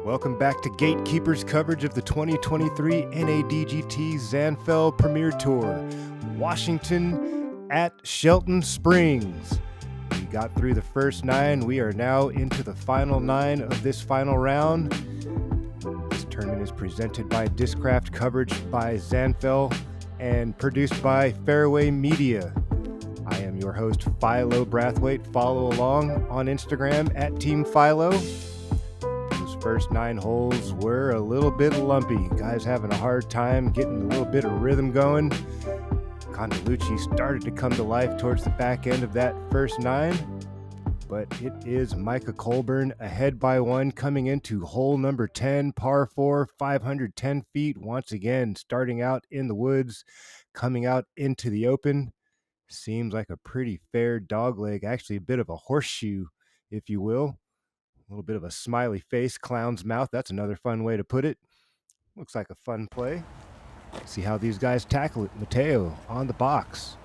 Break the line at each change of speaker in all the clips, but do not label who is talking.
Welcome back to Gatekeeper's coverage of the 2023 NADGT Zanfel Premier Tour, Washington at Shelton Springs. We got through the first 9. We are now into the final 9 of this final round. This tournament is presented by Discraft, coverage by Zanfel, and produced by Fairway Media. I am your host, Philo Brathwaite. Follow along on Instagram at Team Philo. First 9 holes were a little bit lumpy. Guys having a hard time getting a little bit of rhythm going. Condalucci started to come to life towards the back end of that first 9, but it is Micah Colburn ahead by 1 coming into hole number 10, par 4, 510 feet. Once again, starting out in the woods, coming out into the open. Seems like a pretty fair dogleg, actually a bit of a horseshoe, if you will. A little bit of a smiley face, clown's mouth. That's another fun way to put it. Looks like a fun play. See how these guys tackle it. Mateo on the box.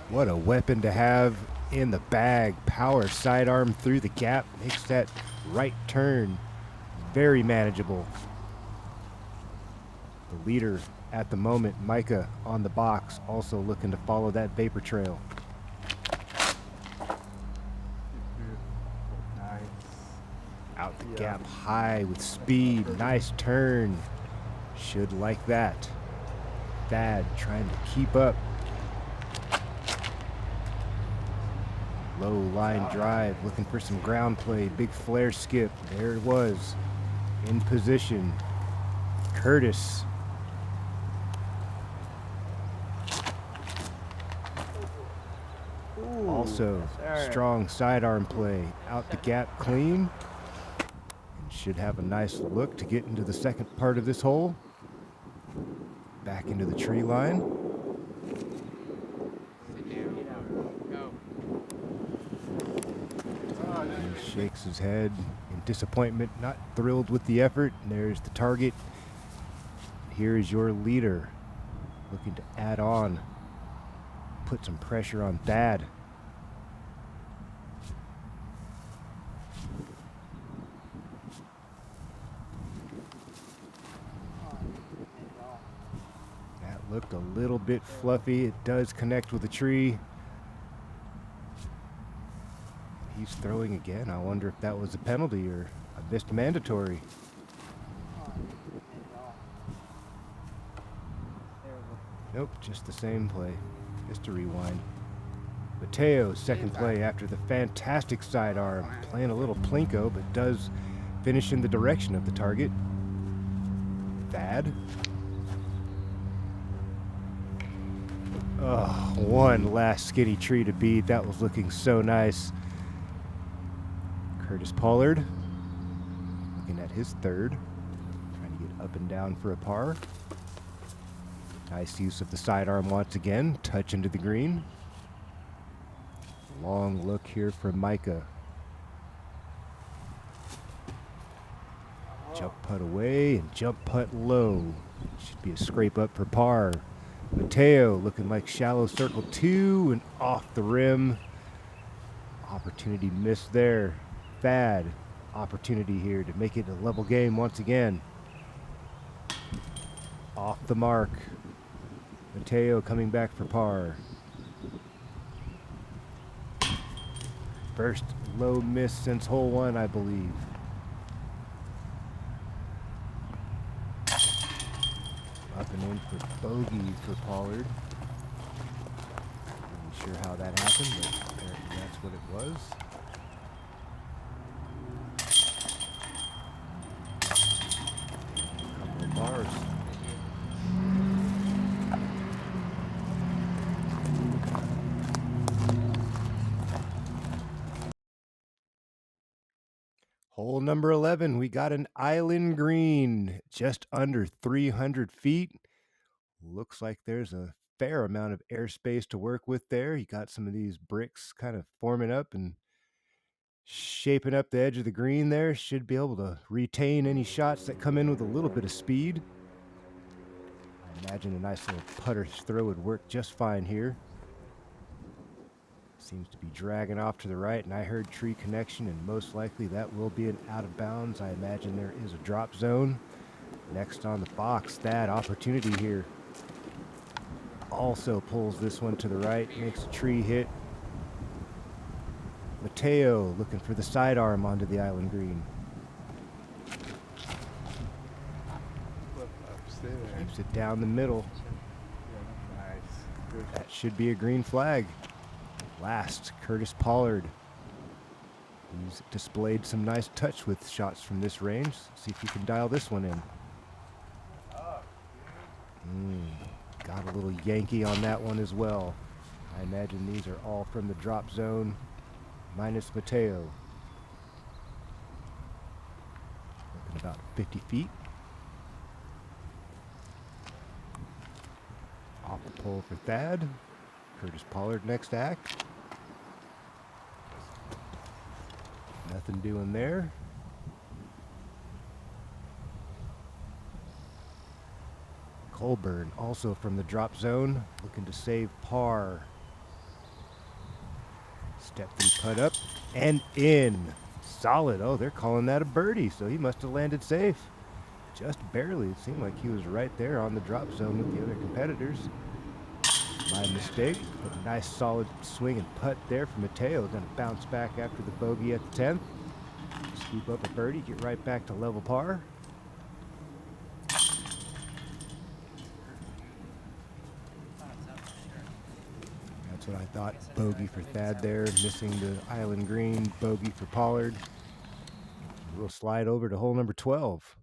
What a weapon to have in the bag. Power sidearm through the gap. Makes that right turn very manageable. The leader at the moment, Micah, on the box, also looking to follow that vapor trail. Out the gap high with speed. Nice turn. Should like that. Thad trying to keep up. Low line drive, looking for some ground play. Big flare skip. There it was. In position. Curtis. Also, strong sidearm play. Out the gap clean. And should have a nice look to get into the second part of this hole. Back into the tree line. He shakes his head in disappointment, not thrilled with the effort. And there's the target. Here is your leader, looking to add on. Put some pressure on Thad. That looked a little bit fluffy. It does connect with the tree. He's throwing again. I wonder if that was a penalty or a missed mandatory. Nope, just the same play. Just a rewind. Mateo, second play after the fantastic sidearm. Playing a little plinko, but does finish in the direction of the target. Thad. Oh, one last skinny tree to beat. That was looking so nice. Curtis Pollard, looking at his third. Trying to get up and down for a par. Nice use of the sidearm once again. Touch into the green. Long look here for Micah. Jump putt away and jump putt low. Should be a scrape up for par. Mateo looking like shallow circle 2 and off the rim. Opportunity missed there. Thad, opportunity here to make it a level game once again. Off the mark. Mateo coming back for par. First low miss since hole 1, I believe. Up and in for bogey for Pollard. Not sure how that happened, but apparently that's what it was. A couple of bars. Hole number 11, we got an island green, just under 300 feet. Looks like there's a fair amount of airspace to work with there. You got some of these bricks kind of forming up and shaping up the edge of the green there. Should be able to retain any shots that come in with a little bit of speed. Imagine a nice little putter throw would work just fine here. Seems to be dragging off to the right, and I heard tree connection, and most likely that will be an out of bounds. I imagine there is a drop zone. Next on the box, that opportunity here. Also pulls this one to the right, makes a tree hit. Mateo looking for the sidearm onto the island green. Keeps it down the middle. That should be a green flag. Last, Curtis Pollard. He's displayed some nice touch with shots from this range. See if he can dial this one in. Got a little Yankee on that one as well. I imagine these are all from the drop zone, minus Mateo. Looking about 50 feet. Off the pole for Thad. Curtis Pollard next act. Nothing doing there. Colburn also from the drop zone, looking to save par. Step 3 putt up and in. Solid. Oh, they're calling that a birdie, so he must have landed safe. Just barely. It seemed like he was right there on the drop zone with the other competitors. My mistake, but a nice solid swing and putt there from Mateo. Going to bounce back after the bogey at the 10th. Scoop up a birdie, get right back to level par. That's what I thought. Bogey for Thad there, missing the island green. Bogey for Pollard. We'll slide over to hole number 12.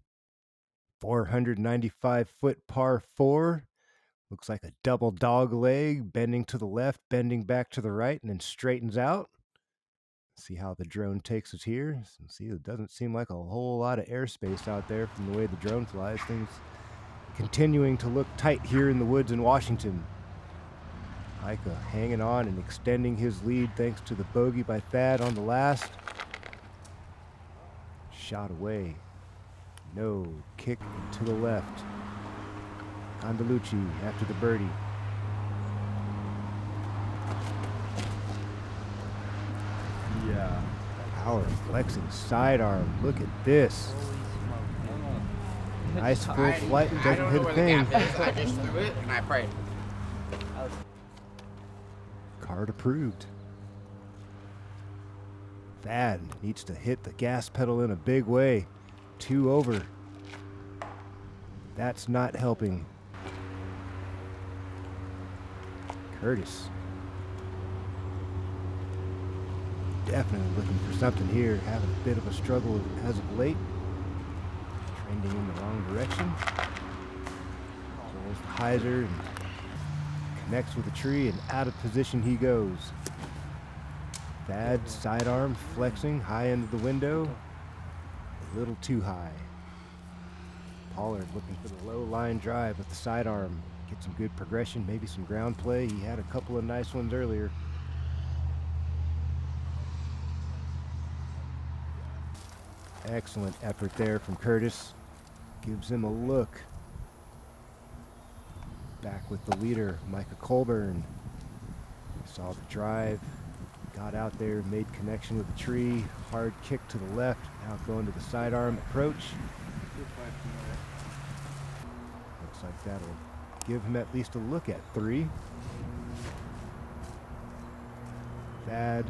495-foot par 4. Looks like a double dog leg, bending to the left, bending back to the right, and then straightens out. See how the drone takes us here. See, it doesn't seem like a whole lot of airspace out there from the way the drone flies. Things continuing to look tight here in the woods in Washington. Micah hanging on and extending his lead thanks to the bogey by Thad on the last. Shot away. No, kick to the left. Condalucci after the birdie.
Yeah.
Power flexing sidearm. Look at this. Nice full flight. Doesn't hit a thing.
I just threw it and I prayed.
Card approved. Thad needs to hit the gas pedal in a big way. 2 over. That's not helping. Curtis. Definitely looking for something here. Having a bit of a struggle as of late. Trending in the wrong direction. Pulls the hyzer and connects with a tree, and out of position he goes. Thad sidearm flexing high into the window. A little too high. Pollard looking for the low line drive with the sidearm. Get some good progression, maybe some ground play. He had a couple of nice ones earlier. Excellent effort there from Curtis. Gives him a look. Back with the leader, Micah Colburn. Saw the drive. Got out there, made connection with the tree. Hard kick to the left. Now going to the sidearm approach. Looks like that'll give him at least a look at 3. Thad.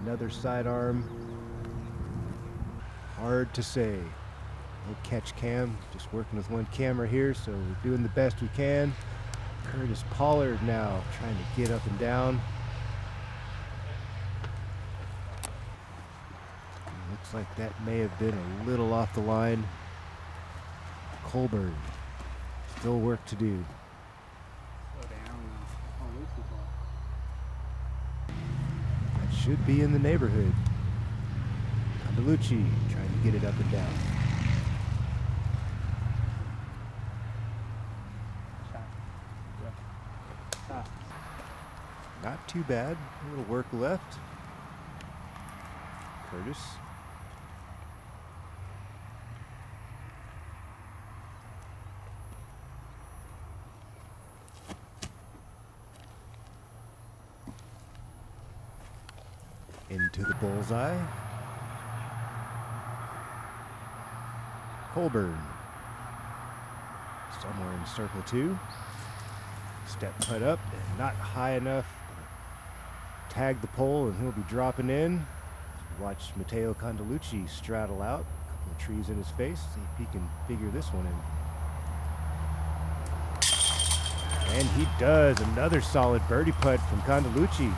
Another sidearm. Hard to say. No catch cam. Just working with one camera here, so we're doing the best we can. Curtis Pollard now trying to get up and down. Looks like that may have been a little off the line. Colburn, still work to do. That should be in the neighborhood. Condalucci trying to get it up and down. Not too bad. A little work left. Curtis. Into the bullseye. Colburn. Somewhere in circle 2. Step putt up and not high enough. Tag the pole and he'll be dropping in. Watch Matteo Condalucci straddle out. A couple of trees in his face. See if he can figure this one in. And he does. Another solid birdie putt from Condalucci.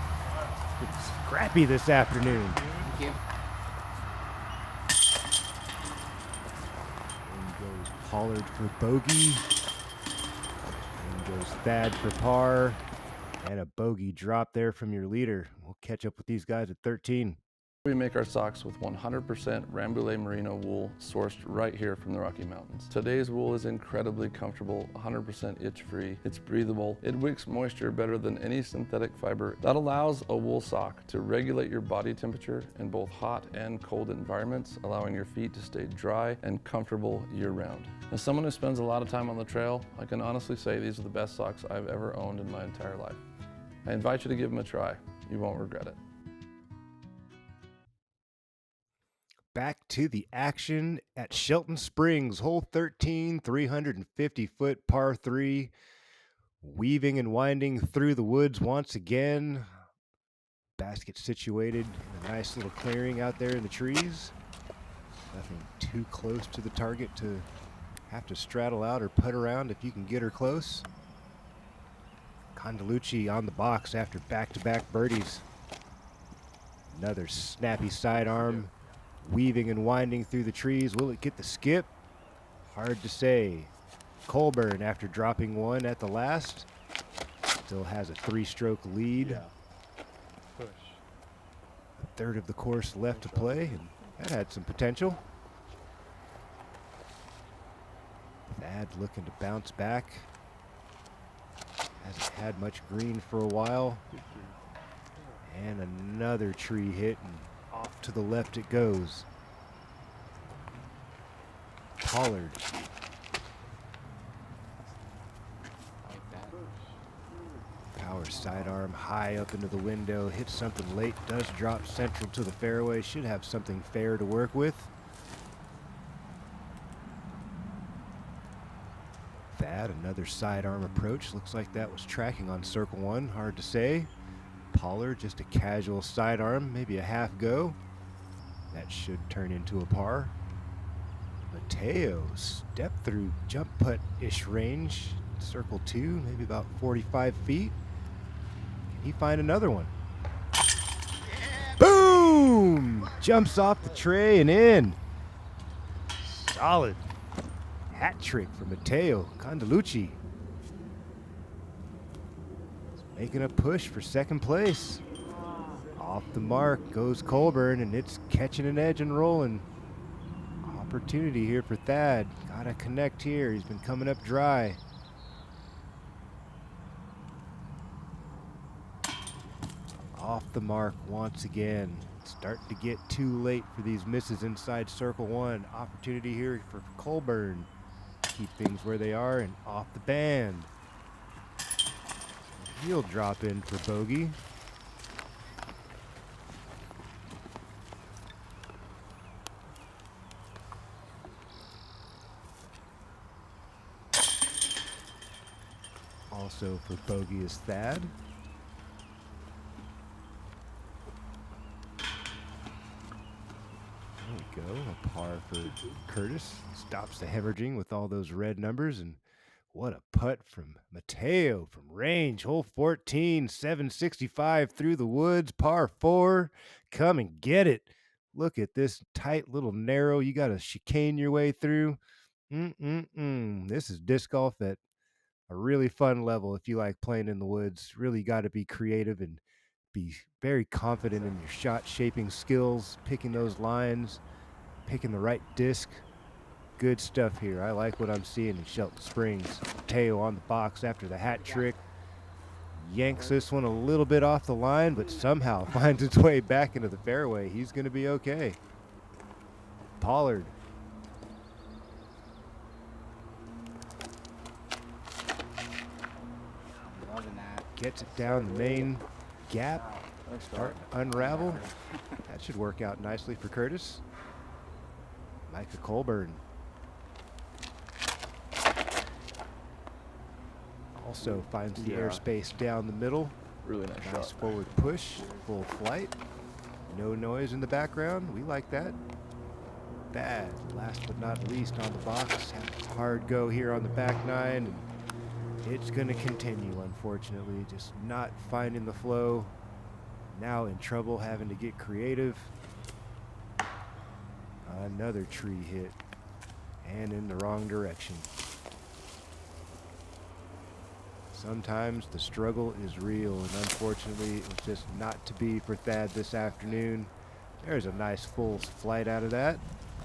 It's scrappy this afternoon.
Thank you.
And goes Pollard for bogey. And goes Thad for par. And a bogey drop there from your leader. We'll catch up with these guys at 13.
We make our socks with 100% Rambouillet merino wool sourced right here from the Rocky Mountains. Today's wool is incredibly comfortable, 100% itch-free, it's breathable, it wicks moisture better than any synthetic fiber. That allows a wool sock to regulate your body temperature in both hot and cold environments, allowing your feet to stay dry and comfortable year-round. As someone who spends a lot of time on the trail, I can honestly say these are the best socks I've ever owned in my entire life. I invite you to give them a try. You won't regret it.
Back to the action at Shelton Springs, hole 13, 350-foot par 3. Weaving and winding through the woods once again. Basket situated in a nice little clearing out there in the trees. Nothing too close to the target to have to straddle out or putt around if you can get her close. Condalucci on the box after back-to-back birdies. Another snappy sidearm. Weaving and winding through the trees. Will it get the skip? Hard to say. Colburn, after dropping one at the last, still has a 3-stroke lead.
Yeah. Push.
A third of the course left to play, and that had some potential. Thad looking to bounce back. Hasn't had much green for a while. And another tree hit, and off to the left it goes. Pollard. Power sidearm high up into the window. Hits something late. Does drop central to the fairway. Should have something fair to work with. Thad, another sidearm approach. Looks like that was tracking on circle 1. Hard to say. Pollard, just a casual sidearm, maybe a half go. That should turn into a par. Matteo, step through jump putt-ish range. Circle 2, maybe about 45 feet. Can he find another one? Boom! Jumps off the tray and in. Solid hat trick for Matteo Condalucci. Making a push for second place. Off the mark goes Colburn, and it's catching an edge and rolling. Opportunity here for Thad. Gotta connect here. He's been coming up dry. Off the mark once again. Starting to get too late for these misses inside circle 1. Opportunity here for Colburn. Keep things where they are and off the band. He'll drop in for bogey. Also for bogey is Thad. There we go, a par for Curtis. Stops the hemorrhaging with all those red numbers, and what a putt from Matteo from range. Hole 14, 765 through the woods, par 4. Come and get it. Look at this tight little narrow. You got to chicane your way through. This is disc golf at a really fun level if you like playing in the woods. Really got to be creative and be very confident in your shot shaping skills, picking those lines, picking the right disc. Good stuff here. I like what I'm seeing in Shelton Springs. Matteo on the box after the hat trick. Yanks this one a little bit off the line, but somehow finds its way back into the fairway. He's going to be okay. Pollard.
Loving that.
Gets it down the main gap. Starting to unravel. That should work out nicely for Curtis. Micah Colburn. Also finds the airspace down the middle.
Really nice
Nice
shot.
forward push, full flight. No noise in the background. We like that. Bad. Last but not least on the box. Had a hard go here on the back nine. And it's going to continue, unfortunately. Just not finding the flow. Now in trouble, having to get creative. Another tree hit. And in the wrong direction. Sometimes the struggle is real, and unfortunately it was just not to be for Thad this afternoon. There's a nice full flight out of that.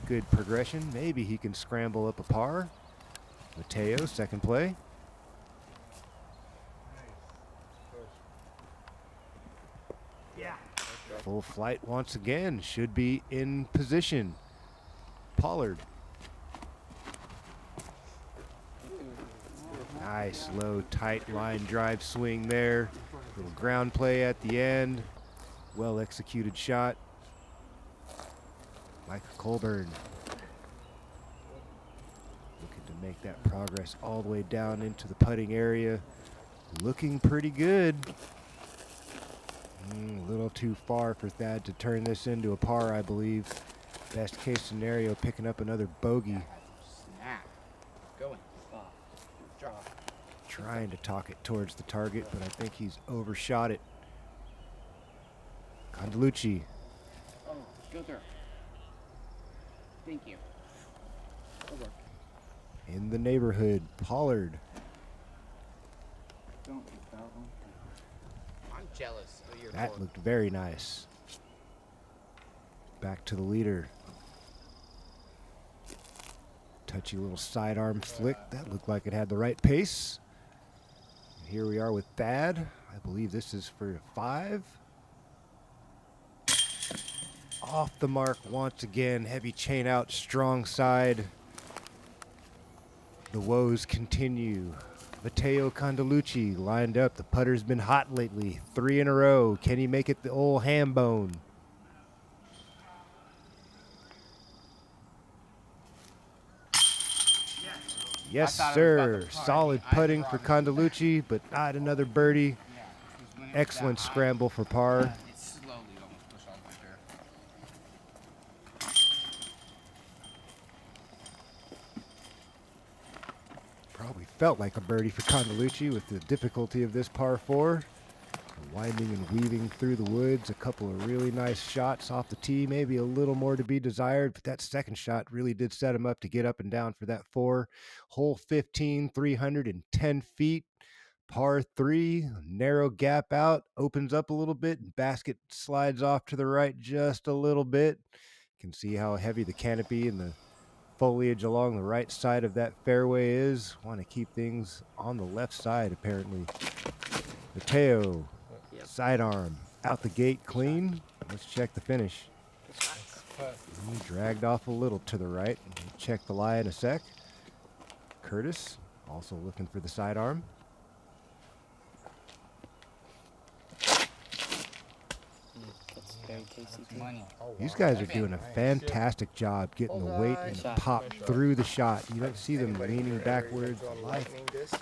Good progression. Maybe he can scramble up a par. Mateo, second play. Full flight once again. Should be in position. Pollard. Nice, low, tight line drive swing there. Little ground play at the end. Well executed shot. Micah Colburn. Looking to make that progress all the way down into the putting area. Looking pretty good. A little too far for Thad to turn this into a par, I believe. Best case scenario, picking up another bogey.
Snap. Going. Drop.
Trying to talk it towards the target, but I think he's overshot it. Condalucci.
Oh, go through. Thank you. Over.
In the neighborhood. Pollard.
Don't get that one. I'm jealous of your
That looked very nice. Back to the leader. Touchy little sidearm flick. That looked like it had the right pace. And here we are with Thad. I believe this is for 5. Off the mark once again. Heavy chain out, strong side. The woes continue. Matteo Condalucci lined up. The putter's been hot lately. 3 in a row. Can he make it the old ham bone? Yes, sir. Solid putting for Condalucci, but not another birdie. Excellent scramble for par.
It slowly almost pushed all the way through.
Probably felt like a birdie for Condalucci with the difficulty of this par 4. Winding and weaving through the woods. A couple of really nice shots off the tee. Maybe a little more to be desired, but that second shot really did set him up to get up and down for that 4. Hole 15, 310 feet. Par 3, narrow gap out, opens up a little bit, and basket slides off to the right just a little bit. You can see how heavy the canopy and the foliage along the right side of that fairway is. Want to keep things on the left side, apparently. Mateo, sidearm, out the gate clean. Let's check the finish. He dragged off a little to the right. We'll check the lie in a sec. Curtis, also looking for the sidearm. These guys are doing a fantastic job getting the weight and the pop through the shot. You don't see them leaning backwards.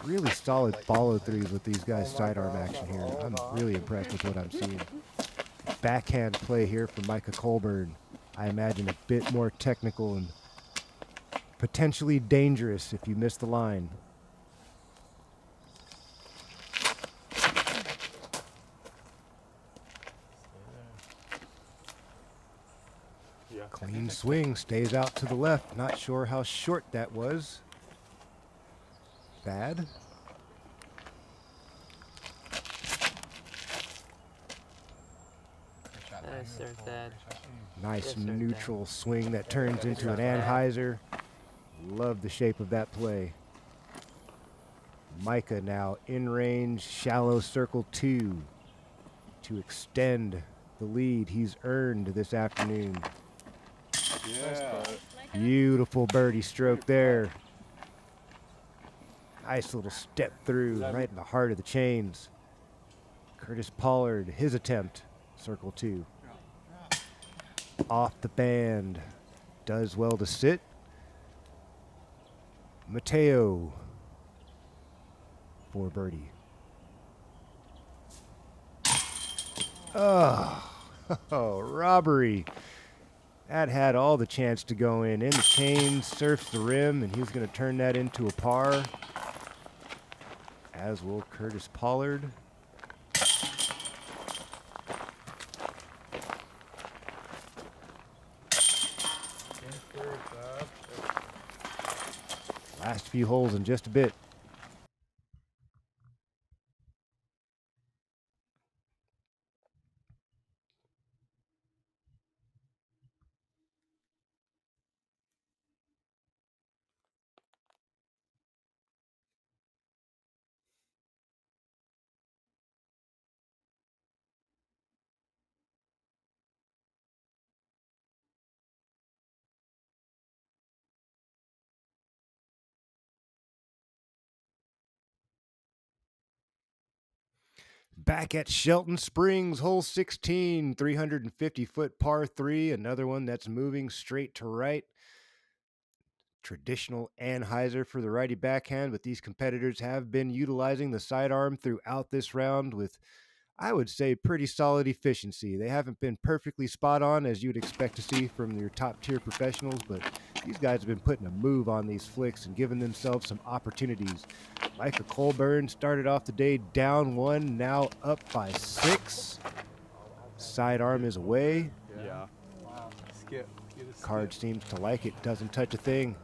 Really solid follow-throughs with these guys' sidearm action here. I'm really impressed with what I'm seeing. Backhand play here for Micah Colburn. I imagine a bit more technical and potentially dangerous if you miss the line. Clean swing, stays out to the left. Not sure how short that was. Bad.
Nice there, Thad.
Nice neutral swing that turns into an Anheuser. Love the shape of that play. Micah now in range, shallow circle 2 to extend the lead he's earned this afternoon. Beautiful birdie stroke there. Nice little step through right in the heart of the chains. Curtis Pollard, his attempt. circle 2. Off the band. Does well to sit. Mateo for birdie. Oh, robbery. That had all the chance to go in. In the chain, surfs the rim, and he's going to turn that into a par. As will Curtis Pollard. Last few holes in just a bit. Back at Shelton Springs, hole 16, 350-foot par 3. Another one that's moving straight to right. Traditional Anheuser for the righty backhand, but these competitors have been utilizing the sidearm throughout this round with, I would say, pretty solid efficiency. They haven't been perfectly spot on, as you'd expect to see from your top-tier professionals, but these guys have been putting a move on these flicks and giving themselves some opportunities. Micah Colburn started off the day down 1, now up by 6. Sidearm is away.
Yeah. Wow. Skip.
Card seems to like it, doesn't touch a thing.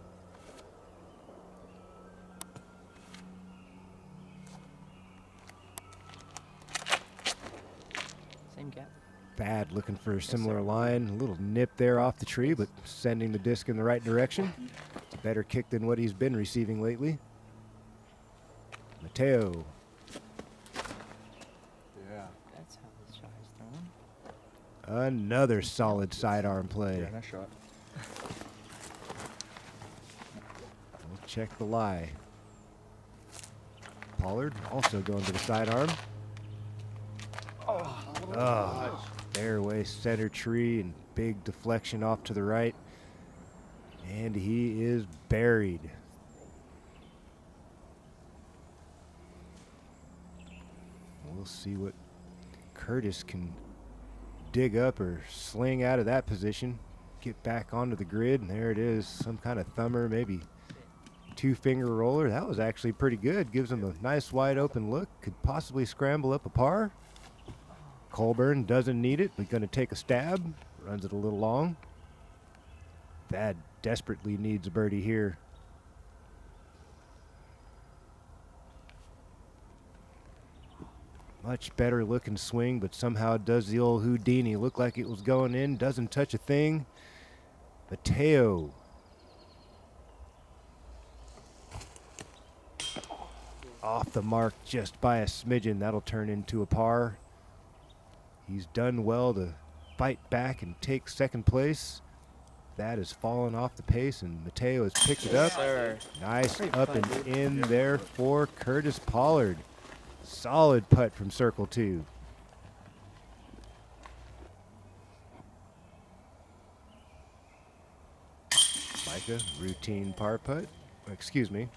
Same gap.
Bad looking for a similar line. A little nip there off the tree, but sending the disc in the right direction. It's a better kick than what he's been receiving lately. Mateo.
Yeah.
That's how this shot is thrown.
Another solid sidearm play.
Yeah, nice shot.
We'll check the lie. Pollard also going to the sidearm. Oh, fairway center tree and big deflection off to the right. And he is buried. We'll see what Curtis can dig up or sling out of that position. Get back onto the grid, and there it is. Some kind of thumber, maybe 2-finger roller. That was actually pretty good. Gives him a nice wide open look. Could possibly scramble up a par. Colburn doesn't need it, but going to take a stab. Runs it a little long. Thad desperately needs a birdie here. Much better looking swing, but somehow does the old Houdini. Look like it was going in, doesn't touch a thing. Mateo. Off the mark just by a smidgen. That'll turn into a par. He's done well to fight back and take second place. That has fallen off the pace, and Mateo has picked it up. Nice up and in there for Curtis Pollard. Solid putt from circle 2. Micah, routine par putt. Excuse me,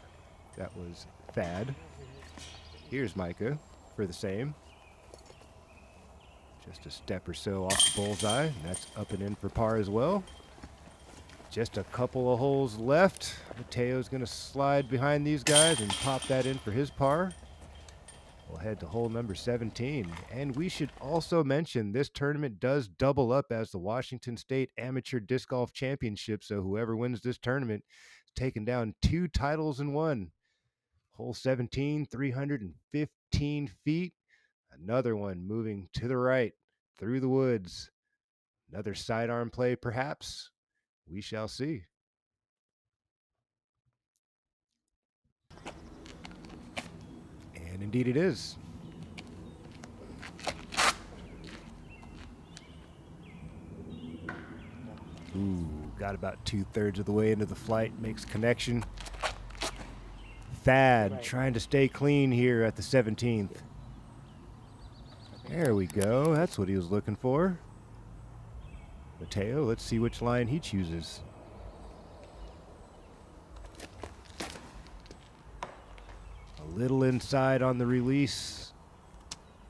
that was Thad. Here's Micah for the same. Just a step or so off the bullseye, and that's up and in for par as well. Just a couple of holes left. Mateo's going to slide behind these guys and pop that in for his par. We'll head to hole number 17. And we should also mention this tournament does double up as the Washington State Amateur Disc Golf Championship. So whoever wins this tournament is taking down 2 titles in one. Hole 17, 315 feet. Another one moving to the right through the woods. Another sidearm play, perhaps. We shall see. And indeed it is. Ooh, got about 2/3 of the way into the flight, makes connection. Thad trying to stay clean here at the 17th. There we go. That's what he was looking for. Mateo, let's see which line he chooses. A little inside on the release.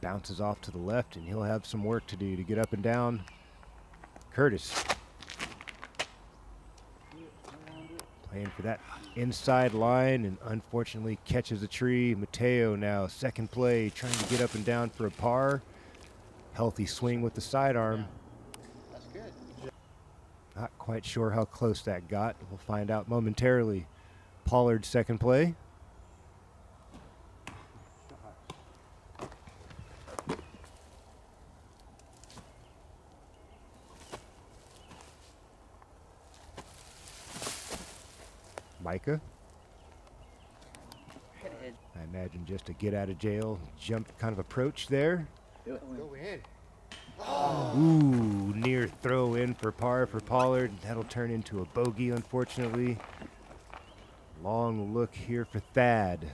Bounces off to the left, and he'll have some work to do to get up and down. Curtis playing for that inside line and unfortunately catches a tree. Mateo now second play, trying to get up and down for a par. Healthy swing with the sidearm.
That's good.
Not quite sure how close that got. We'll find out momentarily. Pollard second play. Micah. I imagine just a get out of jail jump kind of approach there.
Go in.
Ooh, near throw in for par for Pollard. That'll turn into a bogey, unfortunately. Long look here for Thad.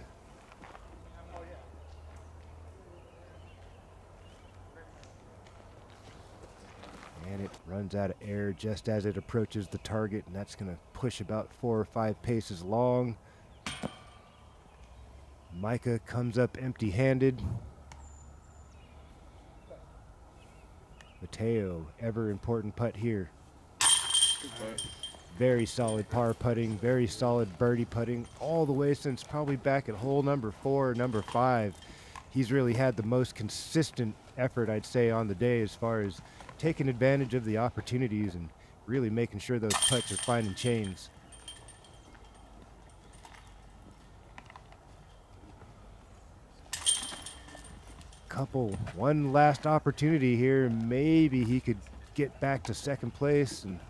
And it runs out of air just as it approaches the target, and that's going to push about 4 or 5 paces long. Micah comes up empty-handed. Mateo, ever important putt here. Very solid par putting, very solid birdie putting, all the way since probably back at hole number 4 or number 5. He's really had the most consistent effort, I'd say, on the day as far as taking advantage of the opportunities and really making sure those putts are finding chains. One last opportunity here. Maybe he could get back to second place and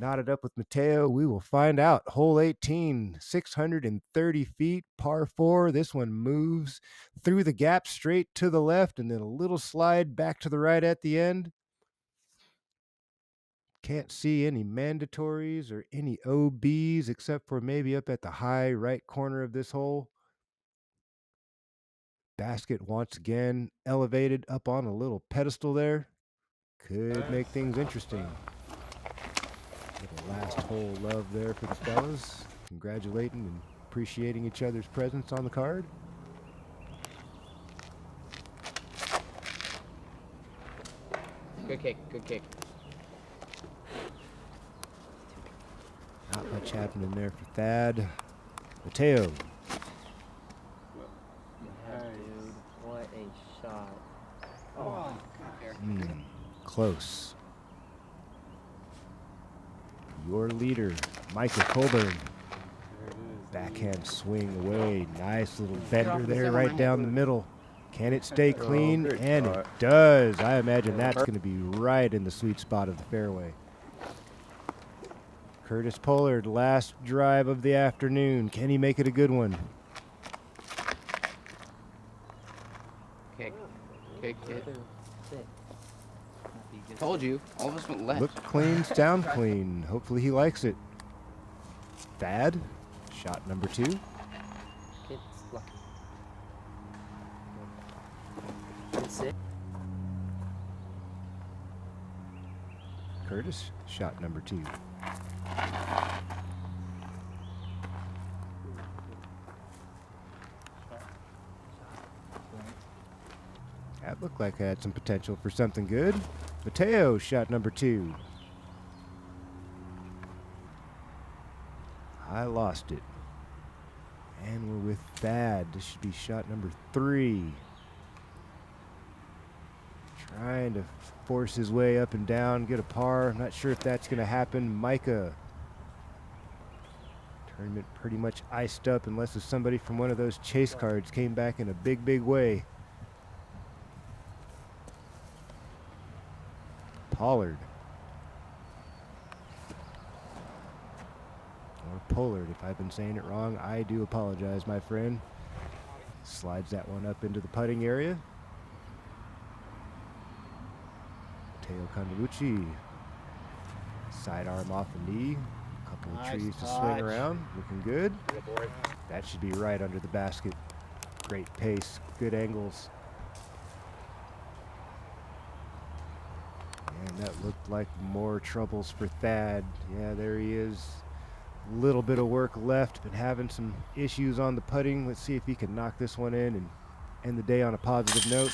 knot it up with Mateo. We will find out. Hole 18, 630 feet, par 4. This one moves through the gap straight to the left and then a little slide back to the right at the end. Can't see any mandatories or any OBs except for maybe up at the high right corner of this hole. Basket once again elevated up on a little pedestal there. Could make things interesting. Little last hole love there for the fellas. Congratulating and appreciating each other's presence on the card.
Good kick, good kick.
Not much happening there for Thad. Mateo.
Yeah, dude. What a shot.
Close. Your leader, Micah Colburn. Backhand swing away. Nice little bender there right down the middle. Can it stay clean? And it does. I imagine that's going to be right in the sweet spot of the fairway. Curtis Pollard, last drive of the afternoon. Can he make it a good one?
Kick. Kick it. Told you. All of us went left.
Look clean, sound clean. Hopefully he likes it. Thad, shot number 2.
It's lucky. That's it.
Curtis, shot number 2. That looked like it had some potential for something good. Mateo, shot number 2. I lost it. And we're with Thad. This should be shot number 3. Trying to force his way up and down, get a par. I'm not sure if that's going to happen. Micah. Tournament pretty much iced up unless it's somebody from one of those chase cards came back in a big, big way. Pollard. Or Pollard, if I've been saying it wrong, I do apologize, my friend. Slides that one up into the putting area. Teo Kandalucci. Sidearm off the knee. Couple of trees to swing around. Looking good. That should be right under the basket. Great pace, good angles. And that looked like more troubles for Thad. Yeah, there he is. Little bit of work left, but having some issues on the putting. Let's see if he can knock this one in and end the day on a positive note.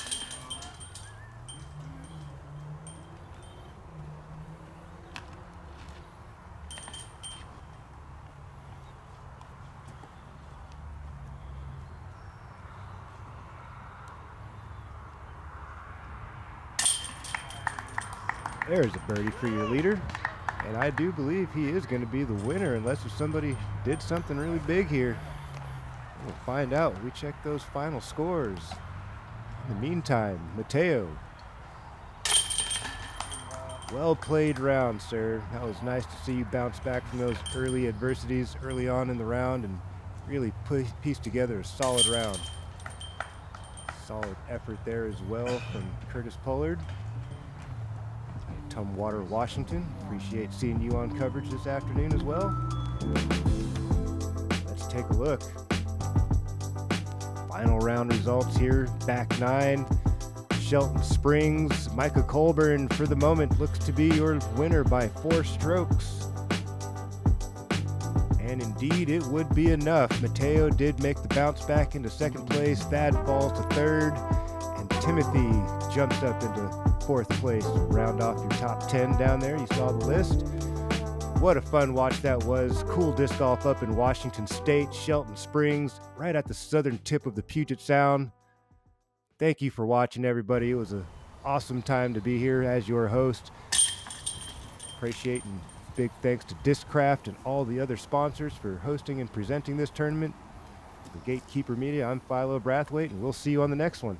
There's a birdie for your leader. And I do believe he is going to be the winner unless if somebody did something really big here. We'll find out. We check those final scores. In the meantime, Mateo. Well played round, sir. That was nice to see you bounce back from those early adversities early on in the round and really piece together a solid round. Solid effort there as well from Curtis Pollard. Tumwater, Washington. Appreciate seeing you on coverage this afternoon as well. Let's take a look. Final round results here. Back nine. Shelton Springs. Micah Colburn, for the moment, looks to be your winner by 4 strokes. And indeed, it would be enough. Mateo did make the bounce back into second place. Thad falls to third. And Timothy jumps up into 4th place to round off your top 10 down there. You saw the list. What a fun watch that was. Cool disc golf up in Washington State, Shelton Springs, right at the southern tip of the Puget Sound. Thank you for watching, everybody. It was an awesome time to be here as your host. Appreciate and big thanks to Discraft and all the other sponsors for hosting and presenting this tournament. For Gatekeeper Media, I'm Philo Brathwaite, and we'll see you on the next one.